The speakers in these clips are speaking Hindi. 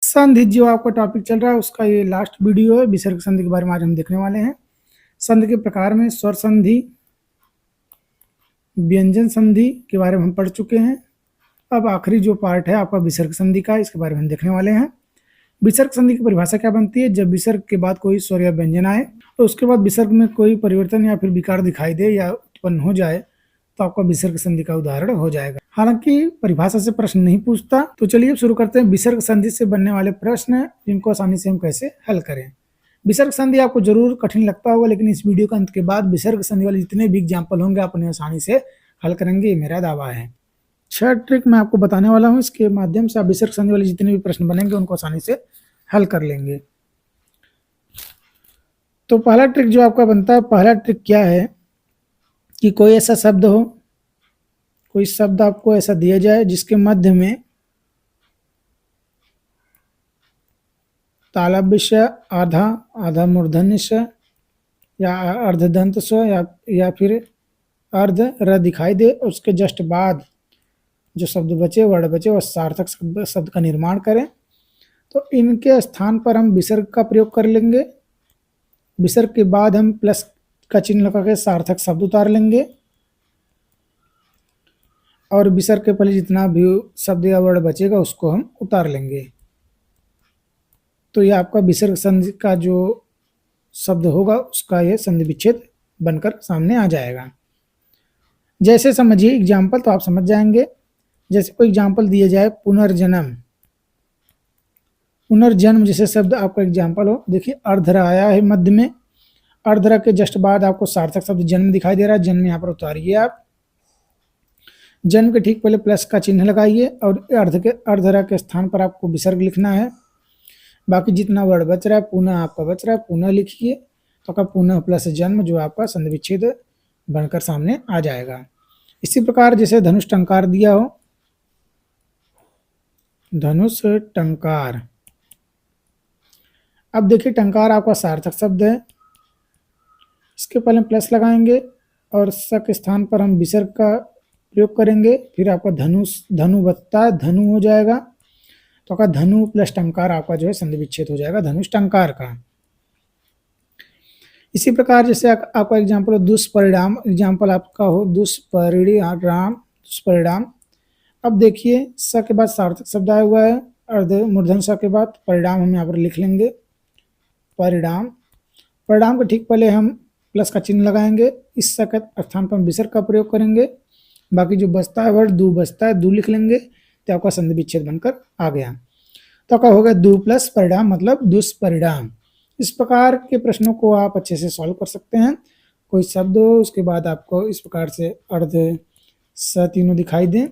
संधि जो आपका टॉपिक चल रहा है उसका ये लास्ट वीडियो है। विसर्ग संधि के बारे में आज हम देखने वाले हैं। संधि के प्रकार में स्वर संधि, व्यंजन संधि के बारे में हम पढ़ चुके हैं। अब आखिरी जो पार्ट है आपका विसर्ग संधि का, इसके बारे में हम देखने वाले हैं। विसर्ग संधि की परिभाषा क्या बनती है? जब विसर्ग के बाद कोई स्वर या व्यंजन आए तो उसके बाद विसर्ग में कोई परिवर्तन या फिर विकार दिखाई दे या उत्पन्न हो जाए तो आपका विसर्ग संधि का उदाहरण हो जाएगा। हालांकि परिभाषा से प्रश्न नहीं पूछता। तो चलिए शुरू करते हैं विसर्ग संधि से बनने वाले प्रश्न, जिनको आसानी से हम कैसे हल करें। विसर्ग संधि आपको जरूर कठिन लगता होगा, लेकिन इस वीडियो के अंत के बाद विसर्ग संधि वाले जितने भी एग्जाम्पल होंगे आप उन्हें आसानी से हल करेंगे, ये मेरा दावा है। 6 ट्रिक मैं आपको बताने वाला हूँ, इसके माध्यम से आप विसर्ग संधि वाले जितने भी प्रश्न बनेंगे उनको आसानी से हल कर लेंगे। तो पहला ट्रिक जो आपका बनता है, पहला ट्रिक क्या है कि कोई ऐसा शब्द हो, कोई शब्द आपको ऐसा दिया जाए जिसके मध्य में तालव्य श, आधा आधा मूर्धन्य श या अर्धदंत स या फिर अर्ध र दिखाई दे। उसके जस्ट बाद जो शब्द बचे, वर्ड बचे, वह सार्थक शब्द का निर्माण करें। तो इनके स्थान पर हम विसर्ग का प्रयोग कर लेंगे। विसर्ग के बाद हम प्लस का चिन्ह लगा के सार्थक शब्द उतार लेंगे और विसर्ग के पहले जितना भी शब्द या वर्ड बचेगा उसको हम उतार लेंगे। तो यह आपका विसर्ग संधि का जो शब्द होगा उसका यह संधि विच्छेद बनकर सामने आ जाएगा। जैसे समझिए एग्जाम्पल, तो आप समझ जाएंगे। जैसे कोई एग्जाम्पल दिया जाए पुनर्जन्म, पुनर्जन्म जैसे शब्द आपका एग्जाम्पल हो। देखिए अर्धरा आया है मध्य में, अर्धरा के जस्ट बाद आपको सार्थक शब्द जन्म दिखाई दे रहा है। जन्म यहाँ पर उतारिए आप, जन्म के ठीक पहले प्लस का चिन्ह लगाइए और अर्धरा के स्थान पर आपको विसर्ग लिखना है। बाकी जितना वर्ड बच रहा है पुनः आपका बच रहा है, पुनः लिखिए। तो आपका पुनः प्लस जन्म जो आपका संधि विच्छेद बनकर सामने आ जाएगा। इसी प्रकार जैसे धनुष टंकार दिया हो, धनुष टंकार। अब देखिए टंकार आपका सार्थक शब्द है, इसके पहले प्लस लगाएंगे और स के स्थान पर हम विसर्ग का प्रयोग करेंगे। फिर आपका धनुष, धनु बचता है, धनु हो जाएगा। तो आपका धनु प्लस टंकार आपका जो है संधि विच्छेद हो जाएगा धनुष टंकार का। इसी प्रकार जैसे आपका एग्जाम्पल हो दुष्परिणाम, एग्जाम्पल आपका हो दुष्परिणाम, दुष्परिणाम। अब देखिए स के बाद सार्थक शब्द आया हुआ है, अर्ध मूर्धन स के बाद परिणाम हम यहाँ पर लिख लेंगे, परिणाम। परिणाम के ठीक पहले हम प्लस का चिन्ह लगाएंगे, इस स के स्थान पर हम विसर्ग का प्रयोग करेंगे। बाकी जो बचता है वर्ड दू बचता है, दू लिख लेंगे। तो आपका संधि विच्छेद बनकर आ गया। तो आपका हो गया दू प्लस परिणाम मतलब दुष्परिणाम। इस प्रकार के प्रश्नों को आप अच्छे से सॉल्व कर सकते हैं। कोई शब्द हो उसके बाद आपको इस प्रकार से अर्ध स तीनों दिखाई दें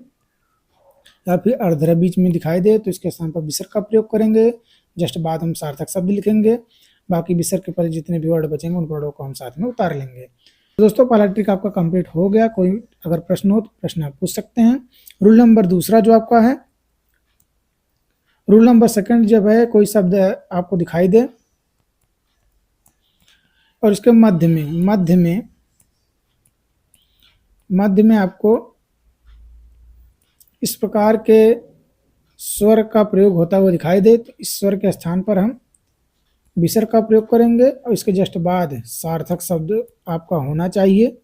या फिर अर्धरा बीच में दिखाई दे तो इसके स्थान पर विसर्ग का प्रयोग करेंगे। जस्ट बाद हम सार्थक शब्द लिखेंगे। बाकी विसर्ग के पहले जितने भी वर्ड बचेंगे उन वर्डों को हम साथ में उतार लेंगे। दोस्तों पहला ट्रिक आपका कंप्लीट हो गया। कोई अगर प्रश्न हो तो प्रश्न आप पूछ सकते हैं। रूल नंबर दूसरा जो आपका है, रूल नंबर सेकंड जब है कोई शब्द आपको दिखाई दे और इसके मध्य में आपको इस प्रकार के स्वर का प्रयोग होता हुआ दिखाई दे तो इस स्वर के स्थान पर हम विसर्ग का प्रयोग करेंगे और इसके जस्ट बाद सार्थक शब्द आपका होना चाहिए।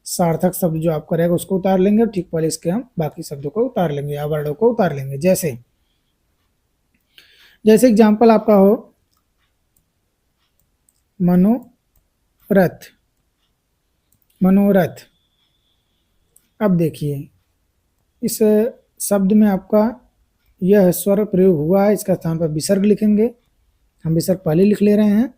सार्थक शब्द जो आपका रहेगा उसको उतार लेंगे और ठीक पहले इसके हम बाकी शब्दों को उतार लेंगे या वर्डों को उतार लेंगे। जैसे एग्जाम्पल आपका हो मनोरथ, मनोरथ। अब देखिए इस शब्द में आपका यह स्वर प्रयोग हुआ है, इसका स्थान पर विसर्ग लिखेंगे। हम विसर्ग पहले लिख ले रहे हैं।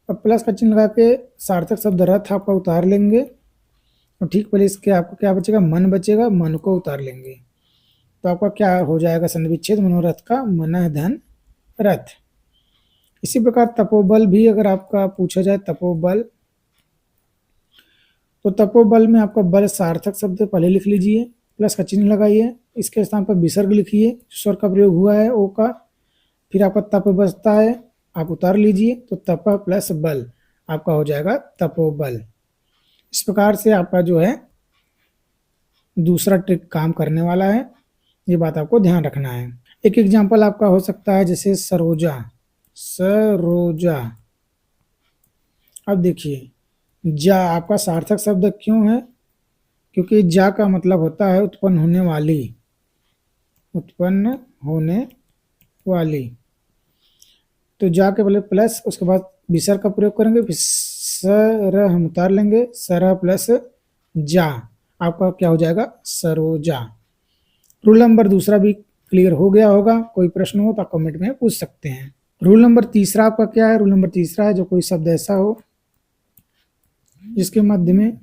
अब प्लस का चिन्ह लगा के सार्थक शब्द रथ आपका उतार लेंगे और ठीक पहले इसके आपको क्या बचेगा, मन बचेगा, मन को उतार लेंगे। तो आपका क्या हो जाएगा संधि विच्छेद मनोरथ का, मन धन रथ। इसी प्रकार तपोबल भी अगर आपका पूछा जाए, तपोबल, तो तपोबल में आपका बल सार्थक शब्द पहले लिख लीजिए, प्लस का चिन्ह लगाइए, इसके स्थान पर विसर्ग लिखिए, स्वर का प्रयोग हुआ है ओ का। फिर आपका तप बचता है, आप उतार लीजिए। तो तप प्लस बल आपका हो जाएगा तपोबल। इस प्रकार से आपका जो है दूसरा ट्रिक काम करने वाला है, ये बात आपको ध्यान रखना है। एक एग्जाम्पल आपका हो सकता है जैसे सरोजा, सरोजा। अब देखिए जा आपका सार्थक शब्द क्यों है? क्योंकि जा का मतलब होता है उत्पन्न होने वाली, उत्पन्न होने वाली। तो जा के पहले प्लस, उसके बाद विसर्ग का प्रयोग करेंगे, फिर सर हम उतार लेंगे, सर प्लस जा, आपका क्या हो जाएगा? सरोजा। रूल नंबर दूसरा भी क्लियर हो गया होगा। कोई प्रश्न हो तो आप कमेंट में पूछ सकते हैं। रूल नंबर तीसरा आपका क्या है? रूल नंबर तीसरा है जो कोई शब्द ऐसा हो जिसके मध्य में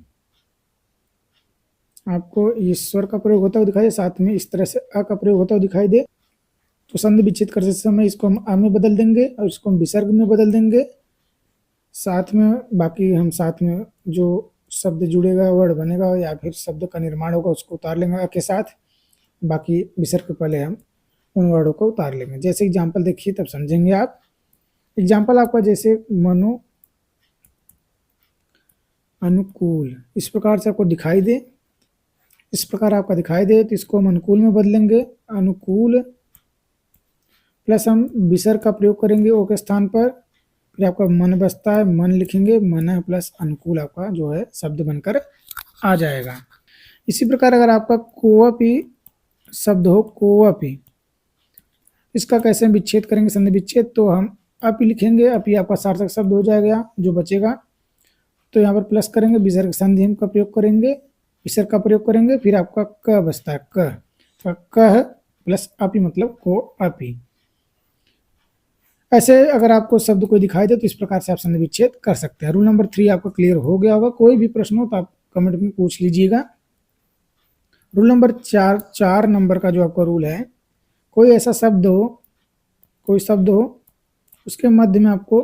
आपको ईश्वर का प्रयोग होता हुआ दिखाई दे, साथ में इस तरह से अ का प्रयोग होता हुआ दिखाई दे, तो संधि विच्छेद करते समय इसको हम अ में बदल देंगे और इसको हम विसर्ग में बदल देंगे। साथ में बाकी हम साथ में जो शब्द जुड़ेगा, वर्ड बनेगा या फिर शब्द का निर्माण होगा उसको उतार लेंगे अ के साथ। बाकी विसर्ग के पहले हम उन वर्डों को उतार लेंगे। जैसे एग्जाम्पल देखिए तब समझेंगे आप। एग्जाम्पल आपका जैसे मनो, अनुकूल, इस प्रकार से आपको दिखाई दे, इस प्रकार आपका दिखाई दे तो इसको हम अनुकूल में बदलेंगे, अनुकूल प्लस हम विसर्ग का प्रयोग करेंगे ओ के स्थान पर। फिर आपका मन बचता है, मन लिखेंगे, मन प्लस अनुकूल आपका जो है शब्द बनकर आ जाएगा। इसी प्रकार अगर आपका कोअपी शब्द हो, कोअपी, इसका कैसे विच्छेद करेंगे संधि विच्छेद? तो हम अपी लिखेंगे, अपी आपका सार्थक शब्द हो जाएगा जो बचेगा। तो यहाँ पर प्लस करेंगे, विसर्ग संधि हम का प्रयोग करेंगे, विसर्ग का प्रयोग करेंगे, फिर आपका क बचता है, क, तो कह प्लस अपी मतलब को अपी। ऐसे अगर आपको शब्द कोई दिखाई दे तो इस प्रकार से आप संधि विच्छेद कर सकते हैं। रूल नंबर 3 आपका क्लियर हो गया होगा। कोई भी प्रश्न हो तो आप कमेंट में पूछ लीजिएगा। रूल नंबर 4 नंबर का जो आपका रूल है, कोई ऐसा शब्द हो, कोई शब्द हो उसके मध्य में आपको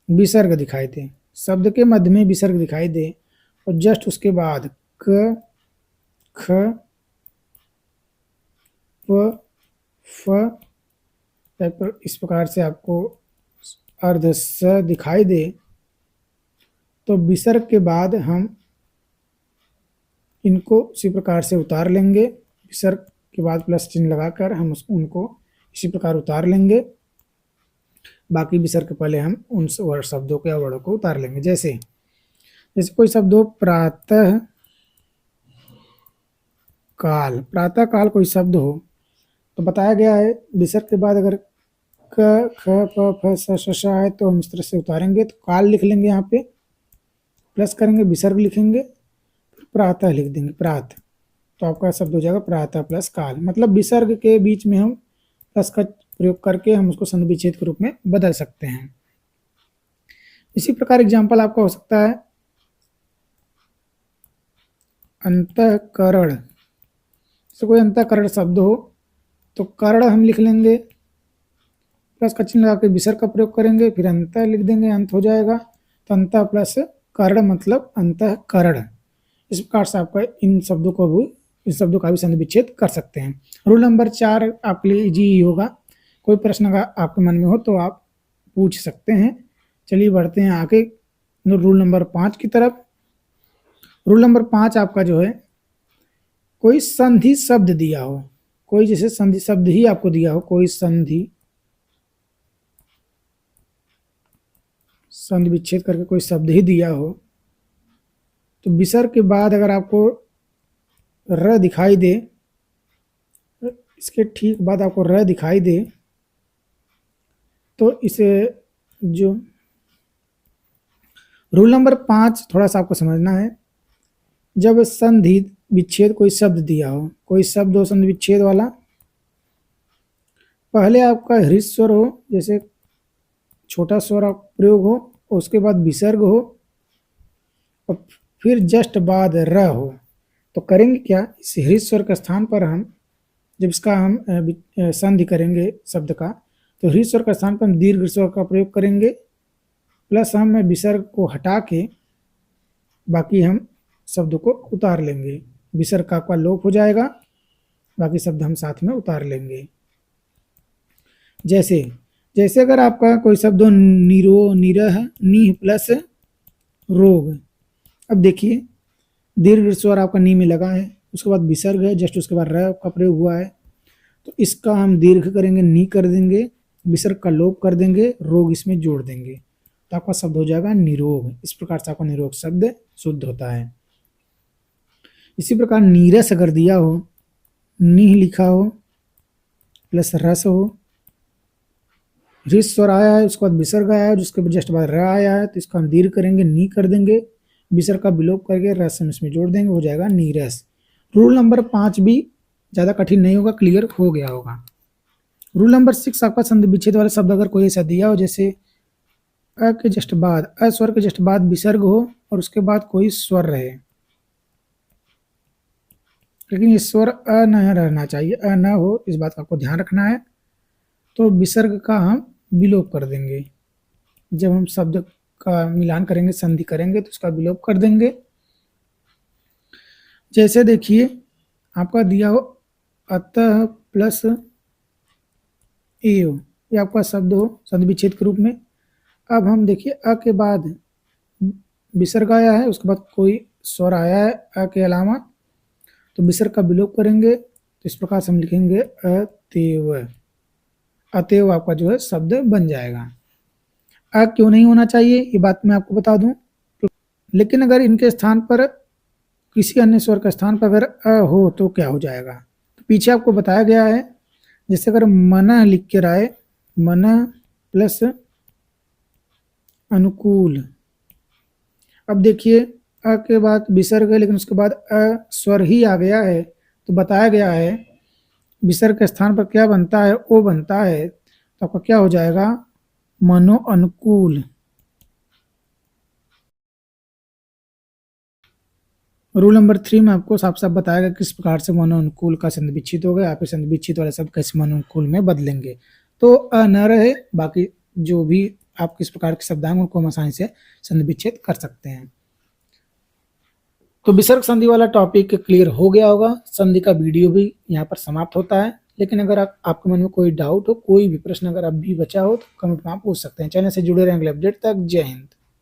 विसर्ग दिखाई दे, शब्द के मध्य में विसर्ग दिखाई दे और जस्ट उसके बाद क, ख, प, फ इस प्रकार से आपको अर्ध स दिखाई दे, तो विसर्ग के बाद हम इनको इसी प्रकार से उतार लेंगे। विसर्ग के बाद प्लस चिन्ह लगाकर हम उनको इसी प्रकार उतार लेंगे। बाकी विसर्ग के पहले हम उन शब्दों के वर्डों को उतार लेंगे। जैसे कोई शब्द हो, प्रातः काल, प्रातः काल कोई शब्द हो तो बताया गया है विसर्ग के बाद अगर क, ख, प, फ, स आए तो हम इस तरह से उतारेंगे। तो काल लिख लेंगे, यहाँ पे प्लस करेंगे, विसर्ग लिखेंगे, फिर प्रातः लिख देंगे, प्रात, तो आपका शब्द हो जाएगा प्रातः प्लस काल। मतलब विसर्ग के बीच में हम प्लस का प्रयोग करके हम उसको संधि विच्छेद के रूप में बदल सकते हैं। इसी प्रकार एग्जाम्पल आपका हो सकता है अंतःकरण, तो कोई अंतःकरण शब्द हो तो कर्ण हम लिख लेंगे, प्लस का चिन्ह लगा के विसर्ग का प्रयोग करेंगे, फिर अंत लिख देंगे, अंत हो जाएगा। तो अंत प्लस कर्ण मतलब अंतःकरण। इस प्रकार से आपका इन शब्दों का भी संधि विच्छेद कर सकते हैं। रूल नंबर 4 आपके लिए इजी ही होगा। कोई प्रश्न अगर आपके मन में हो तो आप पूछ सकते हैं। चलिए बढ़ते हैं आगे रूल नंबर 5 की तरफ। रूल नंबर 5 आपका जो है, कोई संधि शब्द दिया हो, कोई जैसे संधि शब्द ही आपको दिया हो, कोई संधि विच्छेद करके कोई शब्द ही दिया हो, तो विसर्ग के बाद अगर आपको र दिखाई दे, इसके ठीक बाद आपको र दिखाई दे, तो इसे जो रूल नंबर 5 थोड़ा सा आपको समझना है। जब संधि विच्छेद कोई शब्द दिया हो, कोई शब्द हो संधि विच्छेद वाला, पहले आपका हृस्व स्वर हो, जैसे छोटा स्वर प्रयोग हो, उसके बाद विसर्ग हो और फिर जस्ट बाद र हो, तो करेंगे क्या, इस हृस्व स्वर के स्थान पर हम जब इसका हम संधि करेंगे शब्द का, तो हृस्व स्वर के स्थान पर हम दीर्घ स्वर का प्रयोग करेंगे, प्लस हम विसर्ग को हटा के बाकी हम शब्द को उतार लेंगे। विसर्ग का लोप हो जाएगा, बाकी शब्द हम साथ में उतार लेंगे। जैसे अगर आपका कोई शब्द हो निरो, निरह, नी प्लस रोग, अब देखिए दीर्घ स्वर आपका नी में लगा है, उसके बाद विसर्ग है, जस्ट उसके बाद र का प्रयोग हुआ है, तो इसका हम दीर्घ करेंगे, नी कर देंगे, विसर्ग का लोप कर देंगे, रोग इसमें जोड़ देंगे, तो आपका शब्द हो जाएगा निरोग। इस प्रकार से आपका निरोग शब्द शुद्ध होता है। इसी प्रकार नीरस अगर दिया हो, नीह लिखा हो प्लस रस हो, रिस स्वर आया है, उसके बाद विसर्ग आया है, उसके जस्ट बाद र आया है, तो इसको हम दीर्घ करेंगे, नी कर देंगे, विसर्ग का विलोप करके रस हम इसमें जोड़ देंगे, हो जाएगा नीरस। रूल नंबर 5 भी ज़्यादा कठिन नहीं होगा, क्लियर हो गया होगा। रूल नंबर 6 आपका संधि विच्छेद वाला शब्द अगर कोई ऐसा दिया हो, जैसे अ के जस्ट बाद, अ स्वर के जस्ट बाद विसर्ग हो और उसके बाद कोई स्वर रहे, लेकिन ये स्वर अ न रहना चाहिए, अ न हो, इस बात का आपको ध्यान रखना है। तो विसर्ग का हम विलोप कर देंगे, जब हम शब्द का मिलान करेंगे, संधि करेंगे, तो उसका विलोप कर देंगे। जैसे देखिए आपका दिया हो अतः प्लस एव, ये आपका शब्द हो संधि विच्छेद के रूप में। अब हम देखिए अ के बाद विसर्ग आया है, उसके बाद कोई स्वर आया है अ के अलावा, तो विसर्ग का विलोप करेंगे, तो इस प्रकार से हम लिखेंगे अतेव। अतएव आपका जो है शब्द बन जाएगा। अ क्यों नहीं होना चाहिए ये बात मैं आपको बता दूं, लेकिन अगर इनके स्थान पर किसी अन्य स्वर का स्थान पर अगर अ हो तो क्या हो जाएगा, तो पीछे आपको बताया गया है। जैसे अगर मन लिख के आए, मन प्लस अनुकूल, अब देखिए अ के बाद विसर्ग है, लेकिन उसके बाद अ स्वर ही आ गया है, तो बताया गया है विसर्ग के स्थान पर क्या बनता है, ओ बनता है, तो आपका क्या हो जाएगा, मनो अनुकूल। रूल नंबर 3 में आपको साफ साफ बताया गया किस प्रकार से मनो अनुकूल का संधि विच्छेद होगा, आप संधि विच्छेद वाले शब्द कैसे मनो अनुकूल में बदलेंगे। तो अ न रहे, बाकी जो भी आप किस प्रकार के शब्द आएंगे उनको हम आसानी से संधि विच्छेद कर सकते हैं। तो विसर्ग संधि वाला टॉपिक क्लियर हो गया होगा। संधि का वीडियो भी यहाँ पर समाप्त होता है, लेकिन अगर आपके मन में कोई डाउट हो, कोई भी प्रश्न अगर अब भी बचा हो, तो कमेंट में आप पूछ सकते हैं। चैनल से जुड़े रहेंगे अपडेट तक। जय हिंद।